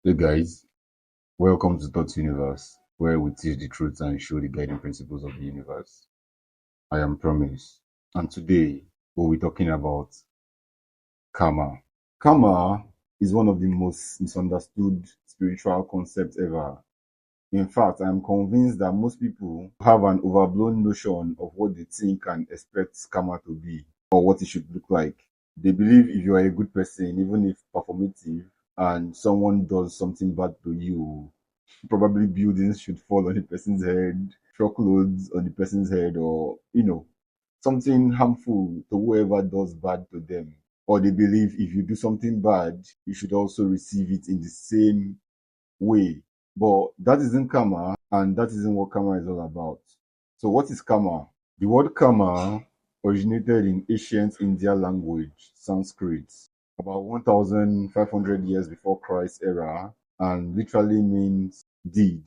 Hey guys, welcome to Thoughts Universe, where we teach the truth and show the guiding principles of the universe. I am Promise, and today we'll be talking about karma. Karma is one of the most misunderstood spiritual concepts ever. In fact, I'm convinced that most people have an overblown notion of what they think and expect karma to be or what it should look like. They believe if you are a good person, even if performative, and someone does something bad to you, probably buildings should fall on the person's head, truckloads on the person's head, or something harmful to whoever does bad to them. Or they believe if you do something bad, you should also receive it in the same way. But that isn't karma, and that isn't what karma is all about. So, what is karma? The word karma originated in ancient India language, Sanskrit, about 1,500 years before Christ's era, and literally means deed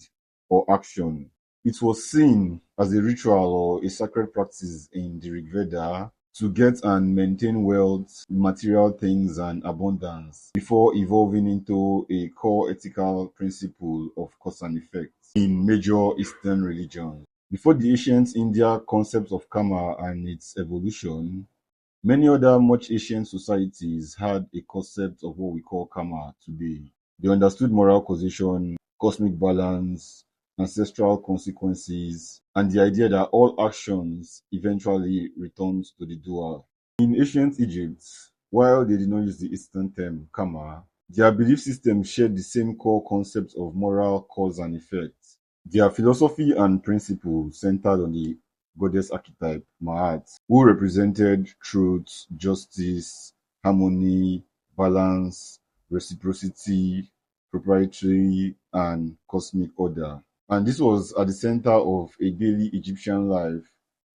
or action. It was seen as a ritual or a sacred practice in the Rig Veda to get and maintain wealth, material things, and abundance before evolving into a core ethical principle of cause and effect in major Eastern religions. Before the ancient India concept of karma and its evolution, many other much ancient societies had a concept of what we call karma today. They understood moral causation, cosmic balance, ancestral consequences, and the idea that all actions eventually returns to the doer. In ancient Egypt, while they did not use the Eastern term karma, their belief system shared the same core concepts of moral cause and effect. Their philosophy and principles centered on the goddess archetype, Ma'at, who represented truth, justice, harmony, balance, reciprocity, proprietary, and cosmic order. And this was at the center of a daily Egyptian life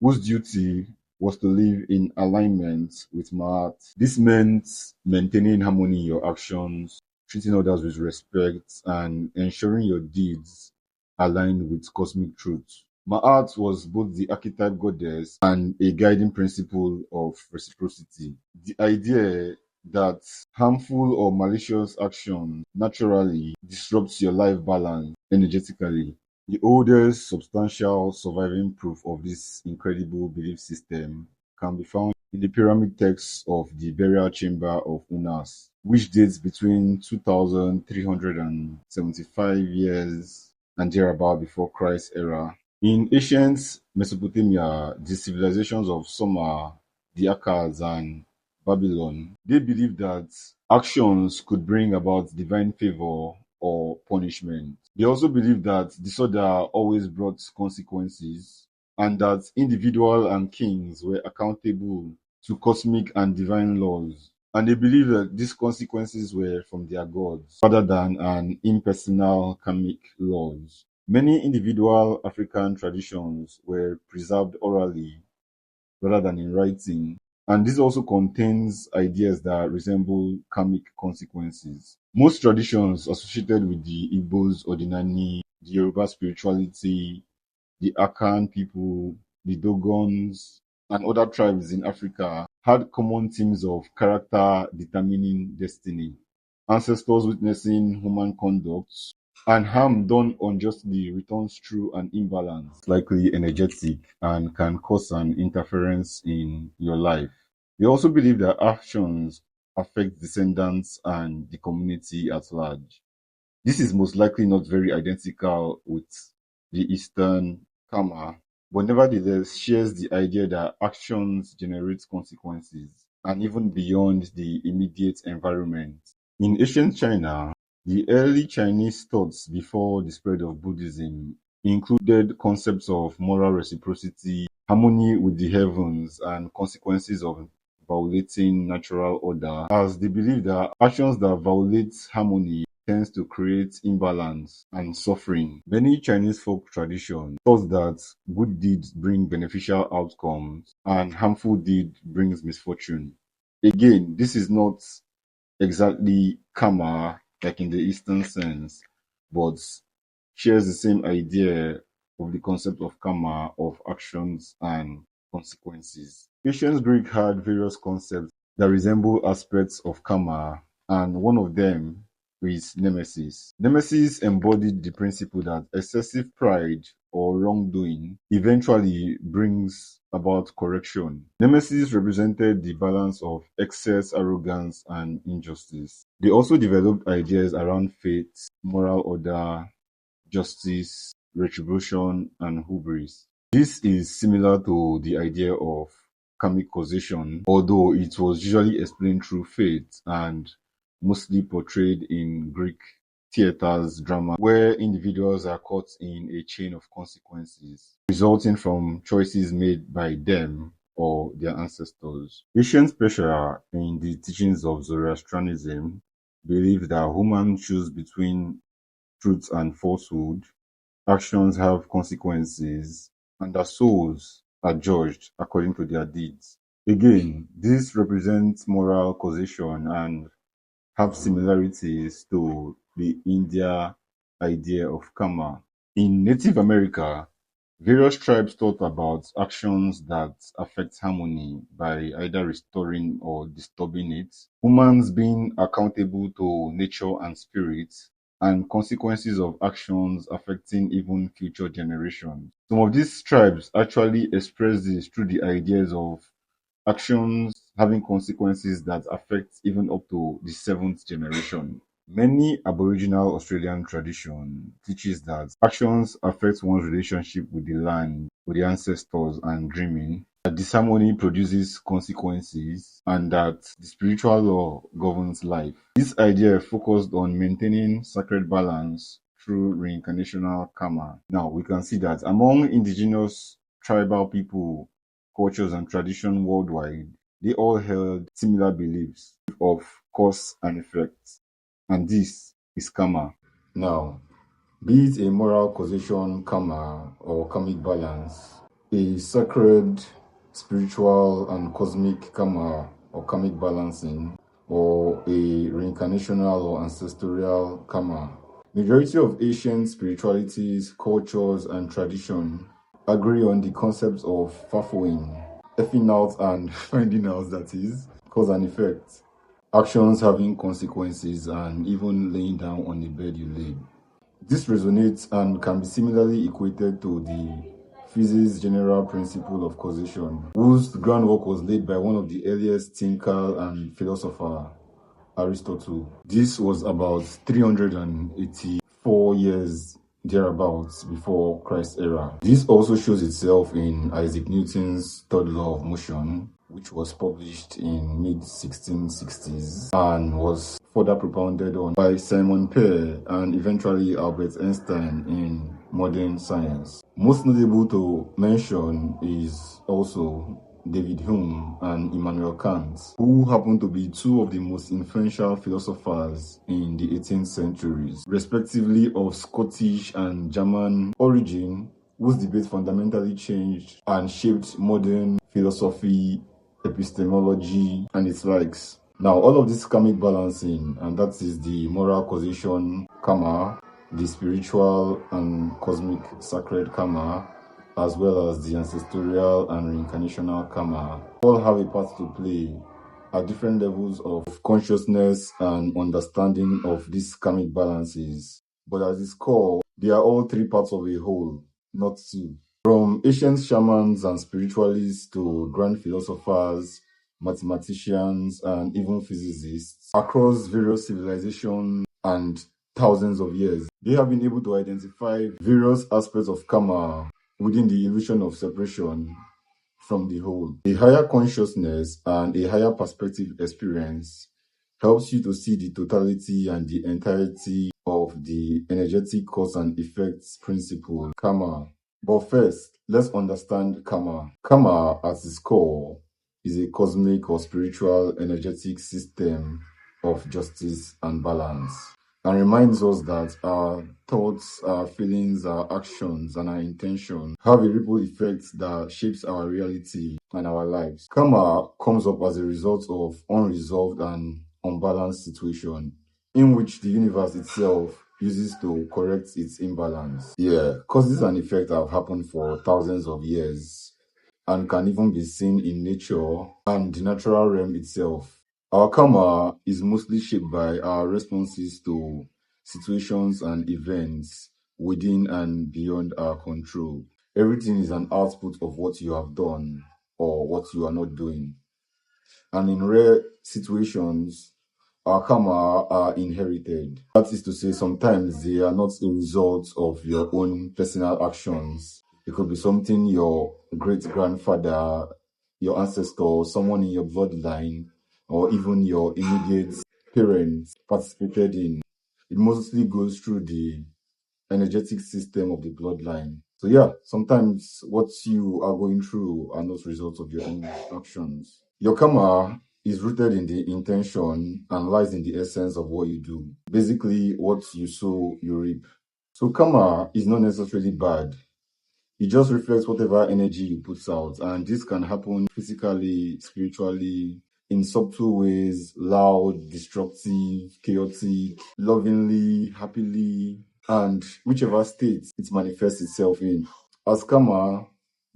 whose duty was to live in alignment with Ma'at. This meant maintaining harmony in your actions, treating others with respect, and ensuring your deeds aligned with cosmic truth. Ma'at was both the archetype goddess and a guiding principle of reciprocity. The idea that harmful or malicious action naturally disrupts your life balance energetically. The oldest substantial surviving proof of this incredible belief system can be found in the pyramid texts of the burial chamber of Unas, which dates between 2,375 years and thereabout before Christ's era. In ancient Mesopotamia, the civilizations of Sumer, the Akkadians, and Babylon, they believed that actions could bring about divine favor or punishment. They also believed that disorder always brought consequences and that individual and kings were accountable to cosmic and divine laws. And they believed that these consequences were from their gods rather than an impersonal karmic laws. Many individual African traditions were preserved orally rather than in writing, and this also contains ideas that resemble karmic consequences. Most traditions associated with the Igbos, Ordinani, the Yoruba spirituality, the Akan people, the Dogons, and other tribes in Africa had common themes of character determining destiny, ancestors witnessing human conduct, and harm done unjustly returns through an imbalance, likely energetic, and can cause an interference in your life. They also believe that actions affect descendants and the community at large. This is most likely not very identical with the Eastern karma, but nevertheless shares the idea that actions generate consequences, and even beyond the immediate environment. In ancient China, the early Chinese thoughts before the spread of Buddhism included concepts of moral reciprocity, harmony with the heavens, and consequences of violating natural order, as they believe that actions that violate harmony tends to create imbalance and suffering. Many Chinese folk traditions taught that good deeds bring beneficial outcomes and harmful deed brings misfortune. Again, this is not exactly karma like in the Eastern sense, but shares the same idea of the concept of karma, of actions and consequences. Ancient Greek had various concepts that resemble aspects of karma, and one of them with Nemesis. Nemesis embodied the principle that excessive pride or wrongdoing eventually brings about correction. Nemesis represented the balance of excess, arrogance, and injustice. They also developed ideas around fate, moral order, justice, retribution, and hubris. This is similar to the idea of karmic causation, although it was usually explained through fate and mostly portrayed in Greek theaters drama, where individuals are caught in a chain of consequences resulting from choices made by them or their ancestors. Ancient Persia, in the teachings of Zoroastrianism, believed that humans choose between truth and falsehood, actions have consequences, and their souls are judged according to their deeds. Again, this represents moral causation and have similarities to the India idea of karma. In Native America, various tribes thought about actions that affect harmony by either restoring or disturbing it, humans being accountable to nature and spirit, and consequences of actions affecting even future generations. Some of these tribes actually express this through the ideas of actions having consequences that affect even up to the seventh generation. Many Aboriginal Australian tradition teaches that actions affect one's relationship with the land, with the ancestors, and dreaming. That disharmony produces consequences, and that the spiritual law governs life. This idea focused on maintaining sacred balance through reincarnational karma. Now we can see that among indigenous tribal people, cultures, and tradition worldwide, they all held similar beliefs of cause and effect. And this is karma. Now, be it a moral causation karma or karmic balance, a sacred, spiritual, and cosmic karma or karmic balancing, or a reincarnational or ancestral karma. Majority of ancient spiritualities, cultures, and tradition agree on the concepts of fafoing, effing out and finding out, that is, cause and effect, actions having consequences, and even laying down on the bed you laid. This resonates and can be similarly equated to the physics general principle of causation, whose groundwork was laid by one of the earliest thinker and philosopher, Aristotle. This was about 384 years thereabouts before Christ's era. This also shows itself in Isaac Newton's third law of motion, which was published in mid-1660s and was further propounded on by Simon Pear and eventually Albert Einstein in modern science. Most notable to mention is also David Hume and Immanuel Kant, who happen to be two of the most influential philosophers in the 18th centuries, respectively of Scottish and German origin, whose debate fundamentally changed and shaped modern philosophy, epistemology, and its likes. Now, all of this karmic balancing, and that is the moral causation karma, the spiritual and cosmic sacred karma, as well as the ancestral and reincarnational karma, all have a part to play at different levels of consciousness and understanding of these karmic balances. But at its core, they are all three parts of a whole, not two. From ancient shamans and spiritualists to grand philosophers, mathematicians, and even physicists across various civilizations and thousands of years, they have been able to identify various aspects of karma within the illusion of separation from the whole. A higher consciousness and a higher perspective experience helps you to see the totality and the entirety of the energetic cause and effects principle, karma. But first, let's understand karma. Karma, at its core, is a cosmic or spiritual energetic system of justice and balance, and reminds us that our thoughts, our feelings, our actions, and our intentions have a ripple effect that shapes our reality and our lives. Karma comes up as a result of unresolved and unbalanced situation in which the universe itself uses to correct its imbalance. Causes and effects have happened for thousands of years and can even be seen in nature and the natural realm itself. Our karma is mostly shaped by our responses to situations and events within and beyond our control. Everything is an output of what you have done or what you are not doing. And in rare situations, our karma are inherited. That is to say, sometimes they are not a result of your own personal actions. It could be something your great grandfather, your ancestor, someone in your bloodline, or even your immediate parents participated in. It mostly goes through the energetic system of the bloodline. So yeah, sometimes what you are going through are not results of your own actions. Your karma is rooted in the intention and lies in the essence of what you do. Basically, what you sow, you reap. So karma is not necessarily bad. It just reflects whatever energy you put out, and this can happen physically, spiritually, in subtle ways, loud, destructive, chaotic, lovingly, happily, and whichever state it manifests itself in. As karma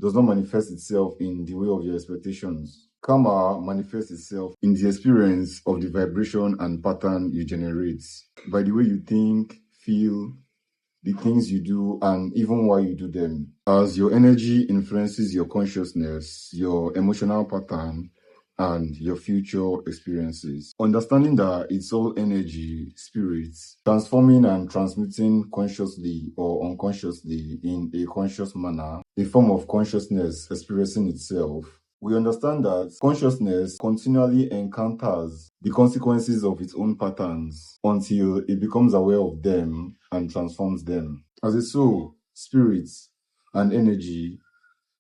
does not manifest itself in the way of your expectations. Karma manifests itself in the experience of the vibration and pattern you generate by the way you think, feel, the things you do, and even why you do them. As your energy influences your consciousness, your emotional pattern, and your future experiences. Understanding that it's all energy, spirits, transforming and transmitting consciously or unconsciously in a conscious manner, a form of consciousness experiencing itself. We understand that consciousness continually encounters the consequences of its own patterns until it becomes aware of them and transforms them. As a soul, spirit, and energy,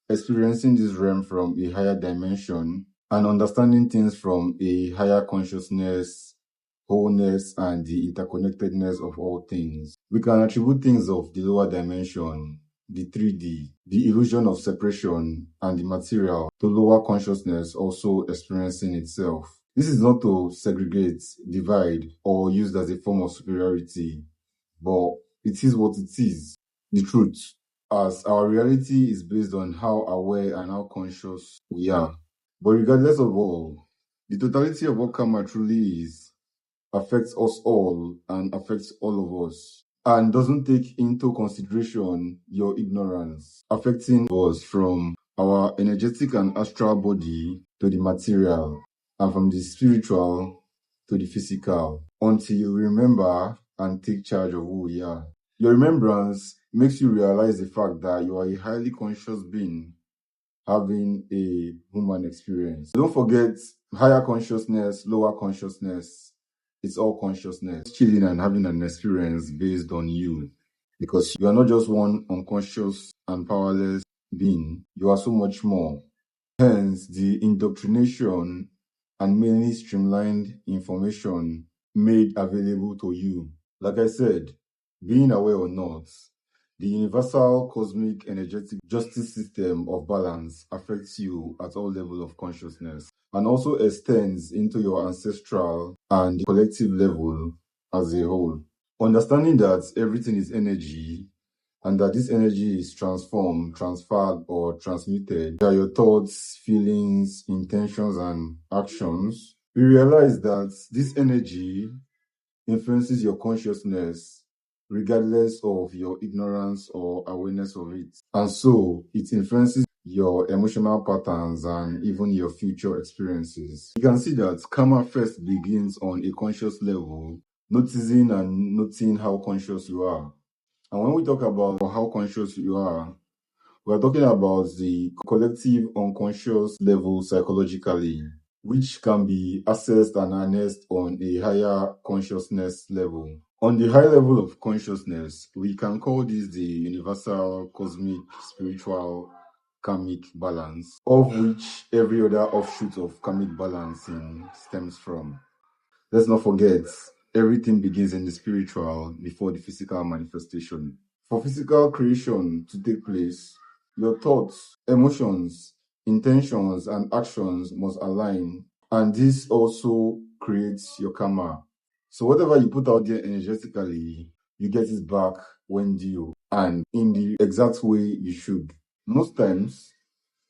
experiencing this realm from a higher dimension and understanding things from a higher consciousness, wholeness, and the interconnectedness of all things. We can attribute things of the lower dimension, the 3D, the illusion of separation, and the material to lower consciousness also experiencing itself. This is not to segregate, divide, or used as a form of superiority, but it is what it is, the truth, as our reality is based on how aware and how conscious we are. But regardless of all, the totality of what karma truly is affects us all and affects all of us and doesn't take into consideration your ignorance, affecting us from our energetic and astral body to the material and from the spiritual to the physical until you remember and take charge of who we are. Your remembrance makes you realize the fact that you are a highly conscious being having a human experience. Don't forget higher consciousness, lower consciousness. It's all consciousness. Chilling and having an experience based on you because you are not just one unconscious and powerless being. You are so much more. Hence, the indoctrination and mainly streamlined information made available to you. Like I said, being aware or not, the universal cosmic energetic justice system of balance affects you at all levels of consciousness and also extends into your ancestral and collective level as a whole. Understanding that everything is energy and that this energy is transformed, transferred, or transmuted by your thoughts, feelings, intentions, and actions, we realize that this energy influences your consciousness regardless of your ignorance or awareness of it. And so it influences your emotional patterns and even your future experiences. You can see that karma first begins on a conscious level, noticing and noting how conscious you are. And when we talk about how conscious you are, we are talking about the collective unconscious level psychologically, which can be accessed and harnessed on a higher consciousness level. On the high level of consciousness, we can call this the universal cosmic spiritual karmic balance, of which every other offshoot of karmic balancing stems from. Let's not forget, everything begins in the spiritual before the physical manifestation. For physical creation to take place, your thoughts, emotions, intentions, and actions must align, and this also creates your karma. So whatever you put out there energetically, you get it back when due and in the exact way you should. Most times,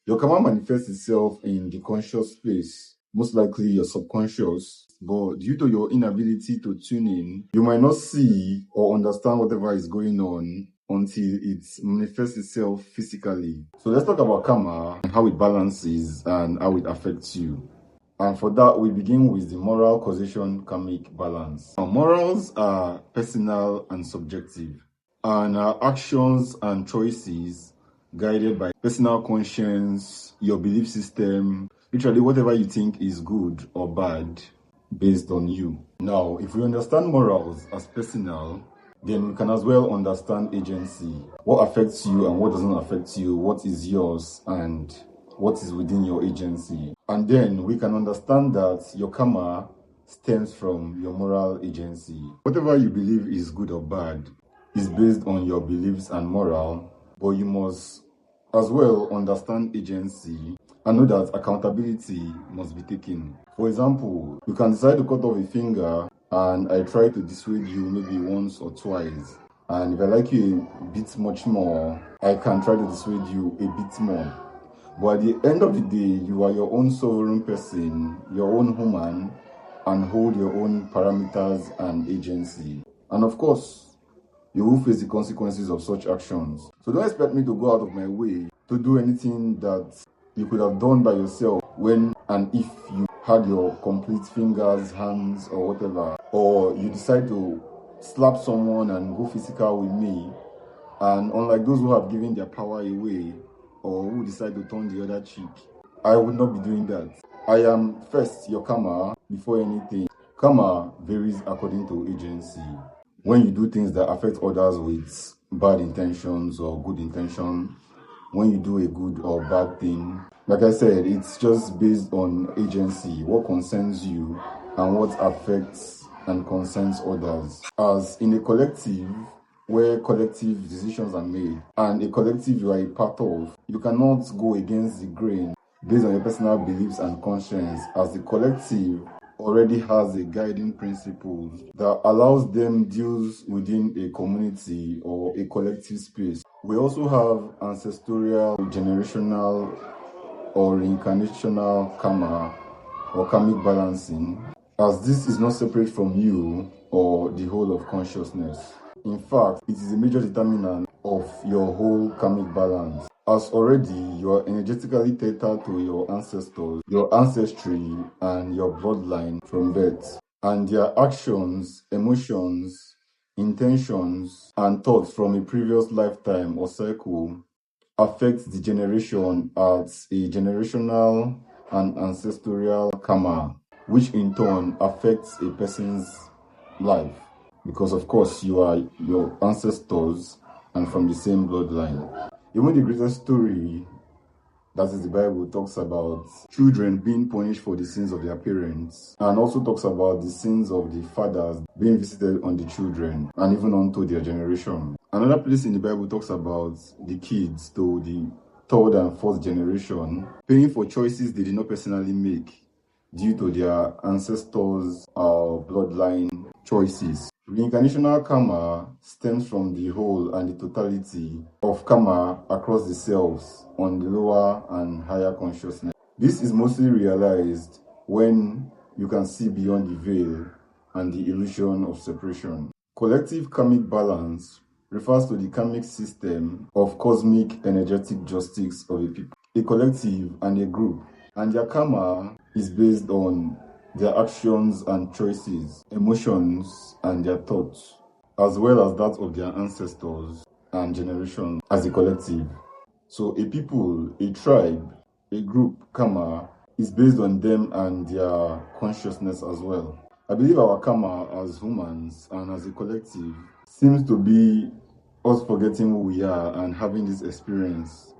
your karma manifests itself in the conscious space most likely your subconscious, but due to your inability to tune in, you might not see or understand whatever is going on until it manifests itself physically. So let's talk about karma and how it balances and how it affects you. And for that, we begin with the moral causation karmic balance. Now, morals are personal and subjective, and our actions and choices guided by personal conscience, your belief system, literally whatever you think is good or bad based on you. Now, if we understand morals as personal, then we can as well understand agency. What affects you and what doesn't affect you, what is yours and what is within your agency. And then we can understand that your karma stems from your moral agency. Whatever you believe is good or bad is based on your beliefs and moral, but you must as well understand agency and know that accountability must be taken. For example, you can decide to cut off a finger and I try to dissuade you maybe once or twice. And if I like you a bit much more, I can try to dissuade you a bit more. But at the end of the day, you are your own sovereign person, your own human, and hold your own parameters and agency. And of course, you will face the consequences of such actions. So don't expect me to go out of my way to do anything that you could have done by yourself when and if you had your complete fingers, hands, or whatever, or you decide to slap someone and go physical with me, and unlike those who have given their power away or who decide to turn the other cheek, I would not be doing that. I am first your karma before anything. Karma varies according to agency. When you do things that affect others with bad intentions or good intention, when you do a good or bad thing, like I said, it's just based on agency, what concerns you and what affects and concerns others. As in a collective where collective decisions are made and a collective you are a part of, you cannot go against the grain based on your personal beliefs and conscience, as the collective already has a guiding principles that allows them deals within a community or a collective space. We also have ancestral, generational, or reincarnational karma or karmic balancing, as this is not separate from you or the whole of consciousness. In fact, it is a major determinant of your whole karmic balance, as already you are energetically tethered to your ancestors, your ancestry, and your bloodline from birth, and their actions, emotions, intentions, and thoughts from a previous lifetime or cycle affects the generation as a generational and ancestral karma, which in turn affects a person's life. Because of course you are your ancestors and from the same bloodline. Even the greatest story, that is the Bible, talks about children being punished for the sins of their parents, and also talks about the sins of the fathers being visited on the children and even onto their generation. Another place in the Bible talks about the kids to the third and fourth generation paying for choices they did not personally make due to their ancestors' bloodline choices. Reincarnational karma stems from the whole and the totality of karma across the selves on the lower and higher consciousness. This is mostly realized when you can see beyond the veil and the illusion of separation. Collective karmic balance refers to the karmic system of cosmic energetic justice of a people, a collective and a group, and their karma is based on their actions and choices, emotions and their thoughts, as well as that of their ancestors and generations as a collective. So a people, a tribe, a group karma is based on them and their consciousness as well. I believe our karma as humans and as a collective seems to be us forgetting who we are and having this experience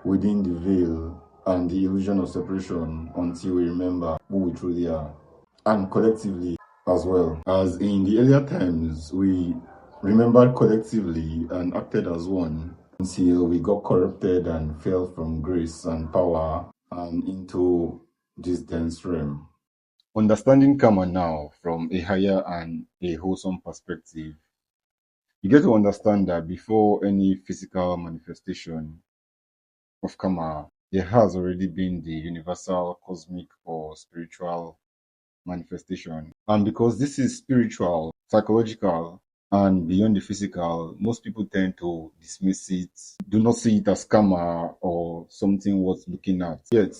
within the veil and the illusion of separation until we remember who we truly are, and collectively as well. As in the earlier times, we remembered collectively and acted as one until we got corrupted and fell from grace and power and into this dense realm. Understanding karma now from a higher and a wholesome perspective, you get to understand that before any physical manifestation of karma, there has already been the universal, cosmic, or spiritual manifestation. And because this is spiritual, psychological, and beyond the physical, most people tend to dismiss it, do not see it as karma or something worth looking at. Yet,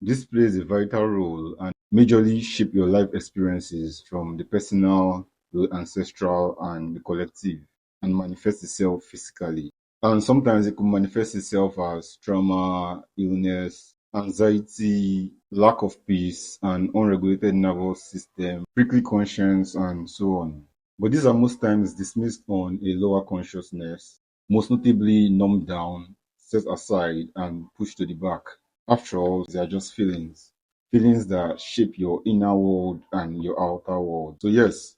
this plays a vital role and majorly shape your life experiences from the personal, the ancestral, and the collective, and manifest itself physically. And sometimes it could manifest itself as trauma, illness, anxiety, lack of peace, and unregulated nervous system, prickly conscience, and so on. But these are most times dismissed on a lower consciousness, most notably numbed down, set aside, and pushed to the back. After all, they are just feelings. Feelings that shape your inner world and your outer world. So yes,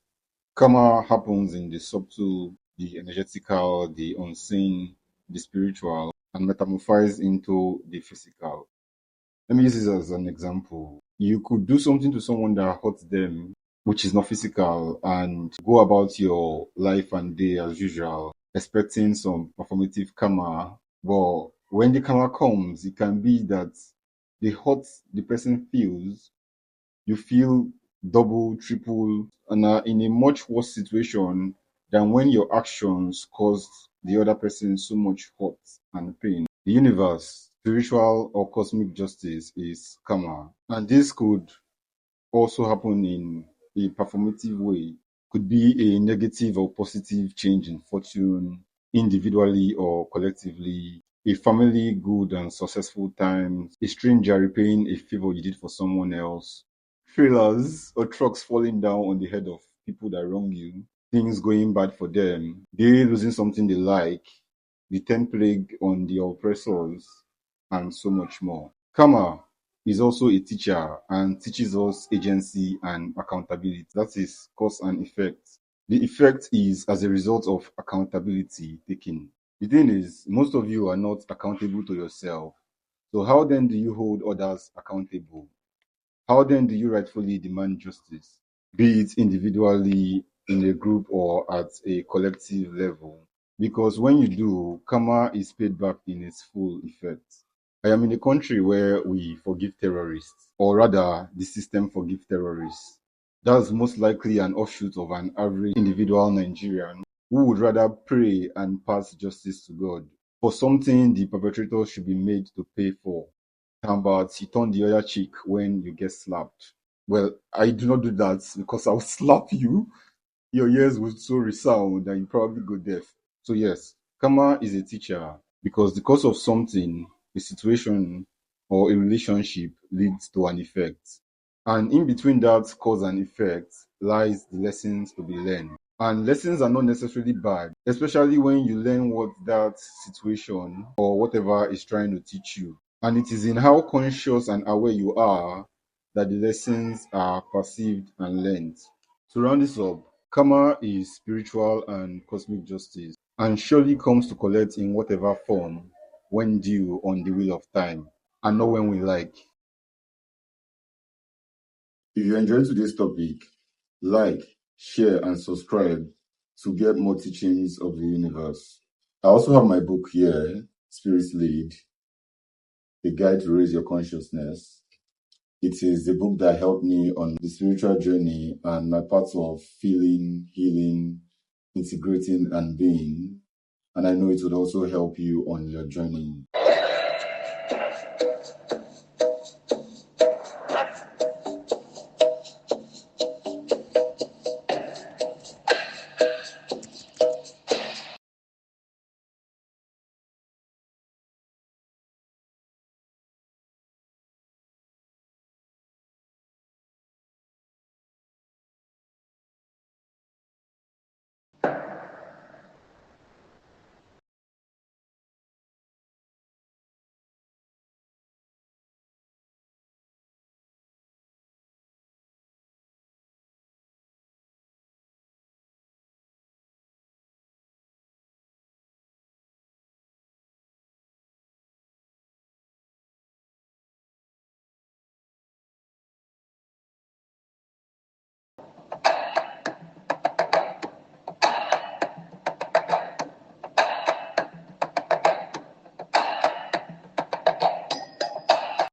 karma happens in the subtle, the energetical, the unseen, the spiritual, and metamorphose into the physical. Let me use this as an example. You could do something to someone that hurts them, which is not physical, and go about your life and day as usual, expecting some performative karma. But when the karma comes, it can be that the hurt the person feels, you feel double, triple, and are in a much worse situation than when your actions caused the other person so much hurt and pain. The universe, spiritual or cosmic justice is karma. And this could also happen in a performative way. Could be a negative or positive change in fortune, individually or collectively, a family good and successful time, a stranger repaying a favor you did for someone else, trailers or trucks falling down on the head of people that wrong you, things going bad for them, they losing something they like, the 10th plague on the oppressors, and so much more. Karma is also a teacher and teaches us agency and accountability. That is cause and effect. The effect is as a result of accountability taken. The thing is, most of you are not accountable to yourself. So how then do you hold others accountable? How then do you rightfully demand justice, be it individually, in a group, or at a collective level? Because when you do, karma is paid back in its full effect. I am in a country where we forgive terrorists, or rather, the system forgive terrorists. That's most likely an offshoot of an average individual Nigerian who would rather pray and pass justice to God for something the perpetrator should be made to pay for. How about you turn the other cheek when you get slapped? Well, I do not do that because I will slap you. Your ears would so resound and you probably go deaf. So yes, karma is a teacher because the cause of something, a situation, or a relationship leads to an effect. And in between that cause and effect lies the lessons to be learned. And lessons are not necessarily bad, especially when you learn what that situation or whatever is trying to teach you. And it is in how conscious and aware you are that the lessons are perceived and learned. To round this up, karma is spiritual and cosmic justice, and surely comes to collect in whatever form when due on the wheel of time, and not when we like. If you enjoyed today's topic, like, share, and subscribe to get more teachings of the universe. I also have my book here, Spirit Lead, A Guide to Raise Your Consciousness. It is the book that helped me on the spiritual journey and my path of feeling, healing, integrating, and being. And I know it would also help you on your journey.